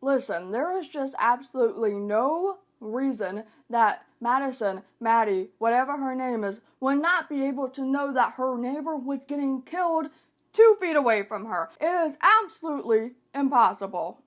Listen, there is just absolutely no reason that Madison, Maddie, whatever her name is, would not be able to know that her neighbor was getting killed 2 feet away from her. It is absolutely impossible.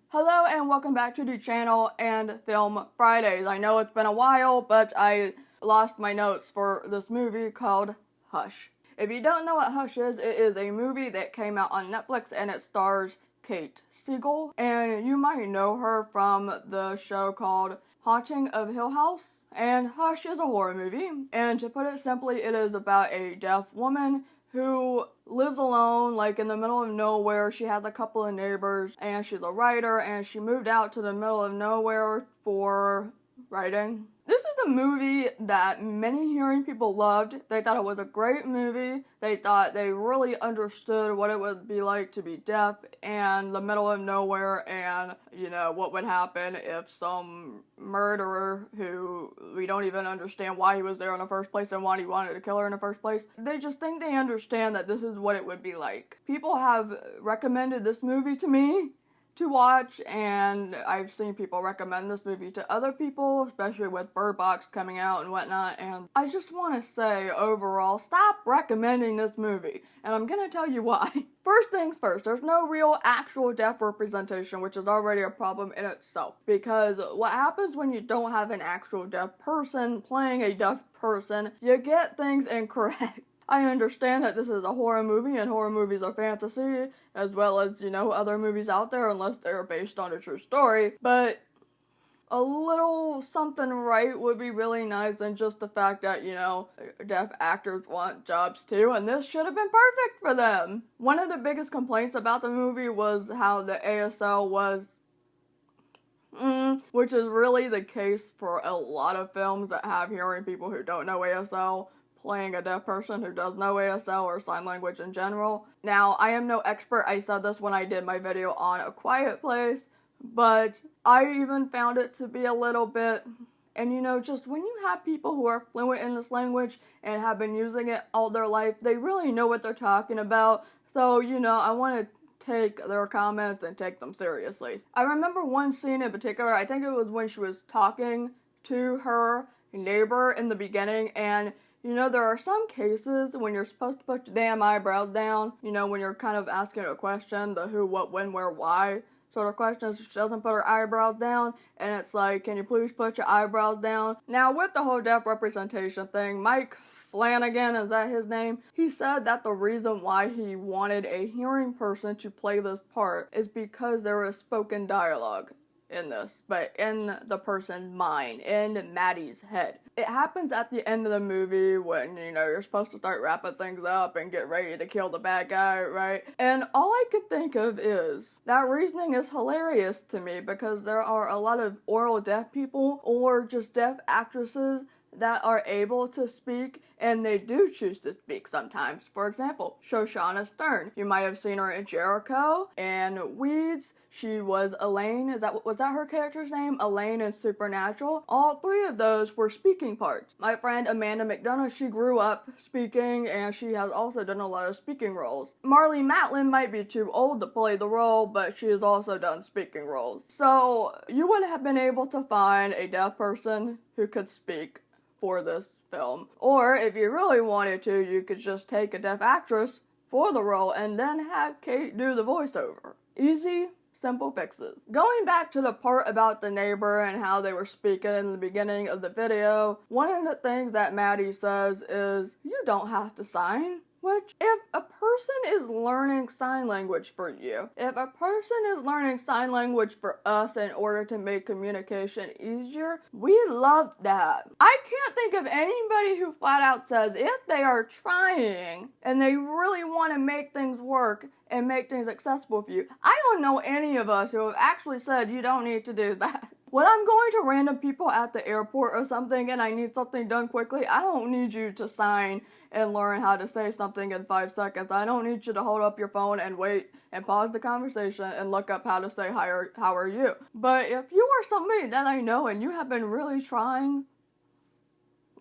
Hello and welcome back to the channel and Film Fridays. I know it's been a while, but I lost my notes for this movie called Hush. If you don't know what Hush is, it is a movie that came out on Netflix and it stars Kate Siegel. And you might know her from the show called Haunting of Hill House. And Hush is a horror movie. And to put it simply, it is about a deaf woman who lives alone, like in the middle of nowhere. She has a couple of neighbors, and she's a writer, and she moved out to the middle of nowhere for writing. This is a movie that many hearing people loved. They thought it was a great movie. They thought they really understood what it would be like to be deaf in the middle of nowhere, and, you know, what would happen if some murderer who we don't even understand why he was there in the first place and why he wanted to kill her in the first place. They just think they understand that this is what it would be like. People have recommended this movie to me to watch, and I've seen people recommend this movie to other people, especially with Bird Box coming out and whatnot, and I just want to say, overall, stop recommending this movie, and I'm gonna tell you why. First things first, there's no real actual deaf representation, which is already a problem in itself, because what happens when you don't have an actual deaf person playing a deaf person, you get things incorrect. I understand that this is a horror movie, and horror movies are fantasy, as well as, you know, other movies out there, unless they're based on a true story, but a little something right would be really nice, and just the fact that, you know, deaf actors want jobs too, and this should have been perfect for them. One of the biggest complaints about the movie was how the ASL was which is really the case for a lot of films that have hearing people who don't know ASL playing a deaf person who does know ASL or sign language in general. Now, I am no expert. I said this when I did my video on A Quiet Place, but I even found it to be a little bit, and you know, just when you have people who are fluent in this language and have been using it all their life, they really know what they're talking about. So, you know, I want to take their comments and take them seriously. I remember one scene in particular. I think it was when she was talking to her neighbor in the beginning, and you know, there are some cases when you're supposed to put your damn eyebrows down, you know, when you're kind of asking a question, the who, what, when, where, why sort of questions. She doesn't put her eyebrows down, and it's like, can you please put your eyebrows down? Now, with the whole deaf representation thing, Mike Flanagan, is that his name? He said that the reason why he wanted a hearing person to play this part is because there is spoken dialogue in this, but in the person's mind, in Maddie's head. It happens at the end of the movie when, you know, you're supposed to start wrapping things up and get ready to kill the bad guy, right? And all I could think of is, that reasoning is hilarious to me, because there are a lot of oral deaf people or just deaf actresses that are able to speak, and they do choose to speak sometimes. For example, Shoshana Stern. You might have seen her in Jericho and Weeds. She was Elaine. Was that her character's name? Elaine in Supernatural. All three of those were speaking parts. My friend Amanda McDonough, she grew up speaking, and she has also done a lot of speaking roles. Marlee Matlin might be too old to play the role, but she has also done speaking roles. So you would have been able to find a deaf person who could speak for this film. Or if you really wanted to, you could just take a deaf actress for the role and then have Kate do the voiceover. Easy, simple fixes. Going back to the part about the neighbor and how they were speaking in the beginning of the video, one of the things that Maddie says is, you don't have to sign. Which, if a person is learning sign language for you, if a person is learning sign language for us in order to make communication easier, we love that. I can't think of anybody who flat out says if they are trying and they really want to make things work and make things accessible for you. I don't know any of us who have actually said you don't need to do that. When I'm going to random people at the airport or something and I need something done quickly, I don't need you to sign and learn how to say something in 5 seconds. I don't need you to hold up your phone and wait and pause the conversation and look up how to say hi or how are you. But if you are somebody that I know and you have been really trying,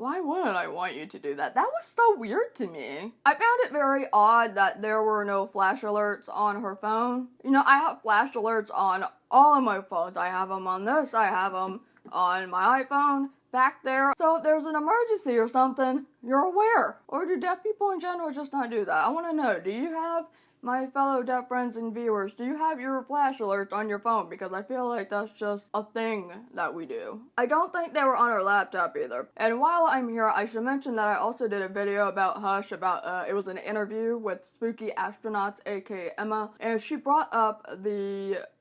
Why wouldn't I want you to do that? That was so weird to me. I found it very odd that there were no flash alerts on her phone. You know, I have flash alerts on all of my phones. I have them on this, I have them on my iPhone, back there. So if there's an emergency or something, you're aware. Or do deaf people in general just not do that? I want to know, do you have, my fellow deaf friends and viewers, do you have your flash alerts on your phone? Because I feel like that's just a thing that we do. I don't think they were on her laptop either. And while I'm here, I should mention that I also did a video about Hush, about, it was an interview with Spooky Astronauts, aka Emma, and she brought up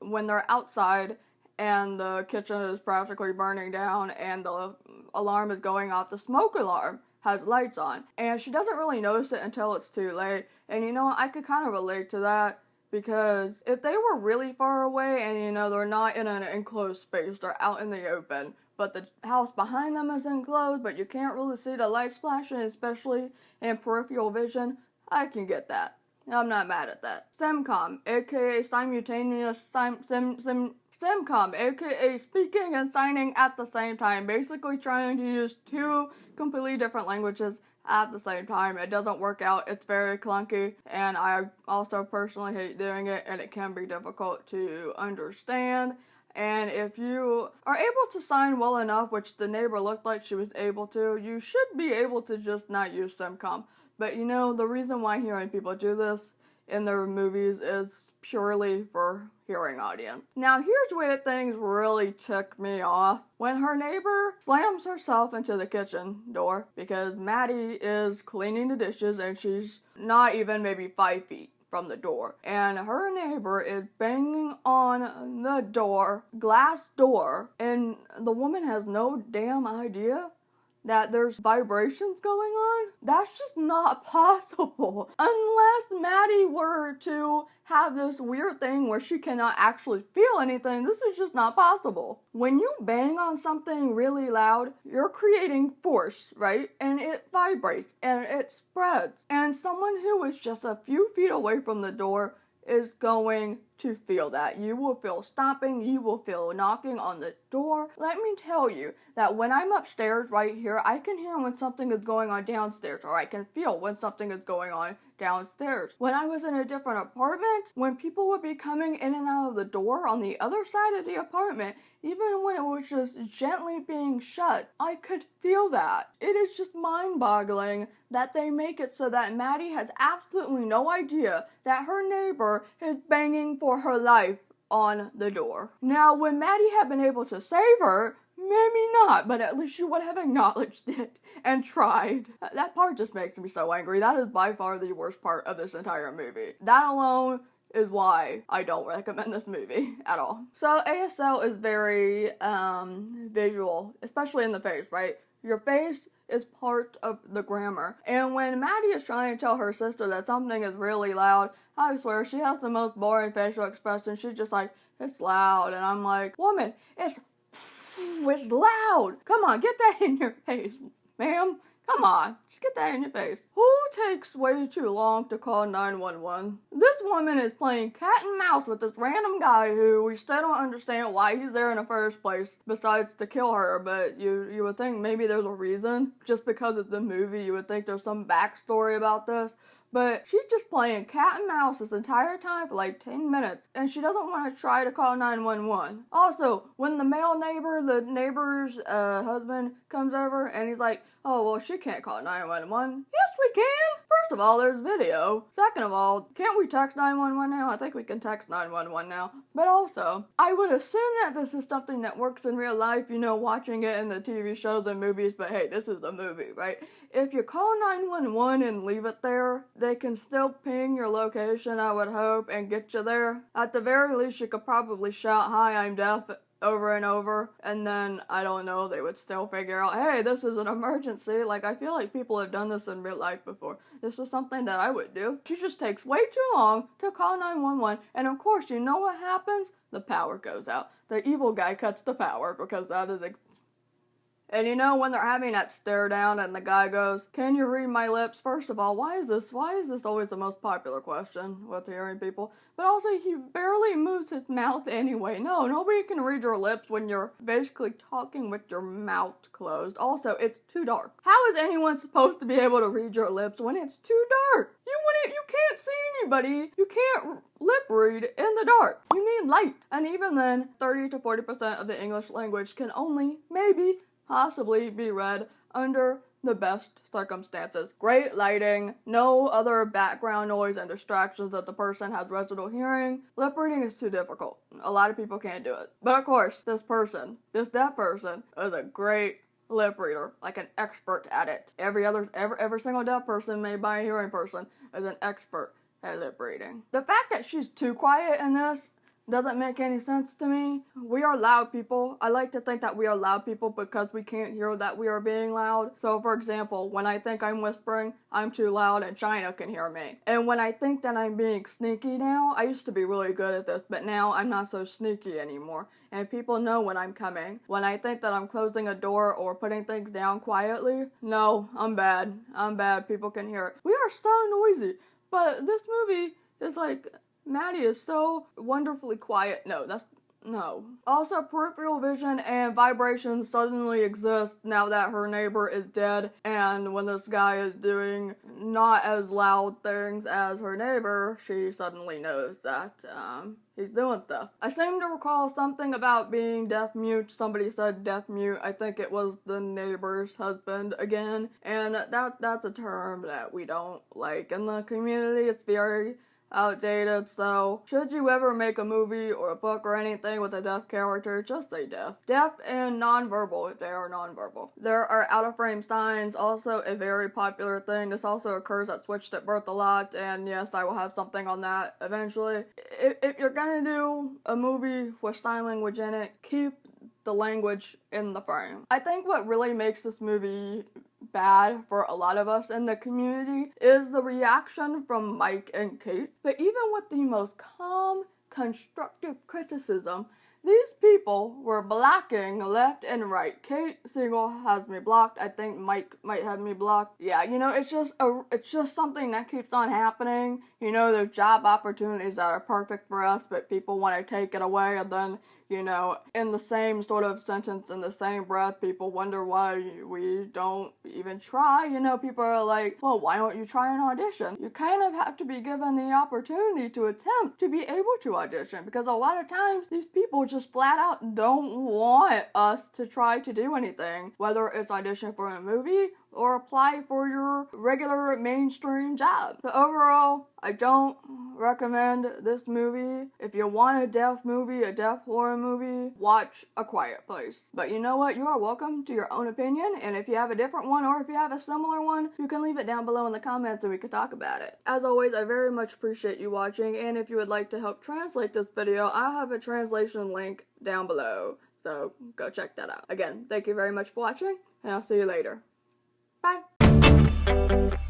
when they're outside and the kitchen is practically burning down and the alarm is going off, the smoke alarm has lights on, and she doesn't really notice it until it's too late. And you know, I could kind of relate to that, because if they were really far away and you know, they're not in an enclosed space, they're out in the open, but the house behind them is enclosed, but you can't really see the lights flashing, especially in peripheral vision, I can get that. I'm not mad at that. SIMCOM, aka simultaneous SIMCOM, aka speaking and signing at the same time, basically trying to use two completely different languages at the same time. It doesn't work out, it's very clunky, and I also personally hate doing it, and it can be difficult to understand. And if you are able to sign well enough, which the neighbor looked like she was able to, you should be able to just not use SIMCOM. But you know, the reason why hearing people do this in their movies is purely for hearing audience. Now here's where things really tick me off. When her neighbor slams herself into the kitchen door because Maddie is cleaning the dishes and she's not even maybe 5 feet from the door, and her neighbor is banging on the door, glass door, and the woman has no damn idea that there's vibrations going on? That's just not possible. Unless Maddie were to have this weird thing where she cannot actually feel anything, this is just not possible. When you bang on something really loud, you're creating force, right? And it vibrates and it spreads. And someone who is just a few feet away from the door is going to feel that. You will feel stomping, you will feel knocking on the door. Let me tell you that when I'm upstairs right here, I can hear when something is going on downstairs, or I can feel when something is going on downstairs. When I was in a different apartment, when people would be coming in and out of the door on the other side of the apartment, even when it was just gently being shut, I could feel that. It is just mind-boggling that they make it so that Maddie has absolutely no idea that her neighbor is banging for her life on the door. Now, when Maddie had been able to save her, maybe not, but at least she would have acknowledged it and tried. That part just makes me so angry. That is by far the worst part of this entire movie. That alone is why I don't recommend this movie at all. So ASL is very visual, especially in the face, right? Your face is part of the grammar. And when Maddie is trying to tell her sister that something is really loud, I swear she has the most boring facial expression. She's just like, it's loud. And I'm like, woman, it's loud. Come on, get that in your face, ma'am. Come on, just get that in your face. Who takes way too long to call 911? This woman is playing cat and mouse with this random guy who we still don't understand why he's there in the first place, besides to kill her, but you would think maybe there's a reason. Just because it's the movie, you would think there's some backstory about this. But she's just playing cat and mouse this entire time for like 10 minutes, and she doesn't want to try to call 911. Also, when the male neighbor, the neighbor's husband, comes over and he's like, oh, well, she can't call 911. Yes, we can! First of all, there's video. Second of all, can't we text 911 now? I think we can text 911 now. But also, I would assume that this is something that works in real life, you know, watching it in the TV shows and movies, but hey, this is the movie, right? If you call 911 and leave it there, they can still ping your location, I would hope, and get you there. At the very least, you could probably shout, hi, I'm deaf, over and over, and then, I don't know, they would still figure out, hey, this is an emergency. Like, I feel like people have done this in real life before. This is something that I would do. She just takes way too long to call 911, and of course, you know what happens? The power goes out. The evil guy cuts the power, because that is And you know, when they're having that stare down and the guy goes, "Can you read my lips?" First of all, why is this always the most popular question with hearing people? But also, he barely moves his mouth anyway. No, nobody can read your lips when you're basically talking with your mouth closed. Also, it's too dark. How is anyone supposed to be able to read your lips when it's too dark? You can't see anybody. You can't lip read in the dark. You need light. And even then, 30 to 40% of the English language can only, maybe, possibly be read under the best circumstances. Great lighting, no other background noise and distractions that the person has residual hearing. Lip reading is too difficult. A lot of people can't do it. But of course, this deaf person, is a great lip reader, like an expert at it. Every single deaf person made by a hearing person is an expert at lip reading. The fact that she's too quiet in this doesn't make any sense to me. We are loud people. I like to think that we are loud people because we can't hear that we are being loud. So for example, when I think I'm whispering, I'm too loud and China can hear me. And when I think that I'm being sneaky now, I used to be really good at this, but now I'm not so sneaky anymore. And people know when I'm coming. When I think that I'm closing a door or putting things down quietly, no, I'm bad. People can hear it. We are so noisy. But this movie is like, Maddie is so wonderfully quiet. No. Also, peripheral vision and vibrations suddenly exist now that her neighbor is dead, and when this guy is doing not as loud things as her neighbor, she suddenly knows that, he's doing stuff. I seem to recall something about being deaf-mute. Somebody said deaf-mute. I think it was the neighbor's husband again, and that's a term that we don't like in the community. It's very outdated, so should you ever make a movie or a book or anything with a deaf character, just say deaf. Deaf and nonverbal if they are nonverbal. There are out-of-frame signs, also a very popular thing. This also occurs at Switched at Birth a lot, and yes, I will have something on that eventually. If you're gonna do a movie with sign language in it, keep the language in the frame. I think what really makes this movie bad for a lot of us in the community is the reaction from Mike and Kate. But even with the most calm, constructive criticism, these people were blocking left and right. Kate Siegel has me blocked. I think Mike might have me blocked. Yeah, you know, it's just something that keeps on happening. You know, there's job opportunities that are perfect for us, but people want to take it away, and then, you know, in the same sort of sentence, in the same breath, people wonder why we don't even try. You know, people are like, well, why don't you try an audition? You kind of have to be given the opportunity to attempt to be able to audition, because a lot of times these people just flat out don't want us to try to do anything, whether it's audition for a movie or apply for your regular mainstream job. So overall, I don't recommend this movie. If you want a deaf movie, a deaf horror movie, watch A Quiet Place. But you know what? You are welcome to your own opinion, and if you have a different one or if you have a similar one, you can leave it down below in the comments and we can talk about it. As always, I very much appreciate you watching, and if you would like to help translate this video, I have a translation link down below, so go check that out. Again, thank you very much for watching, and I'll see you later. Bye.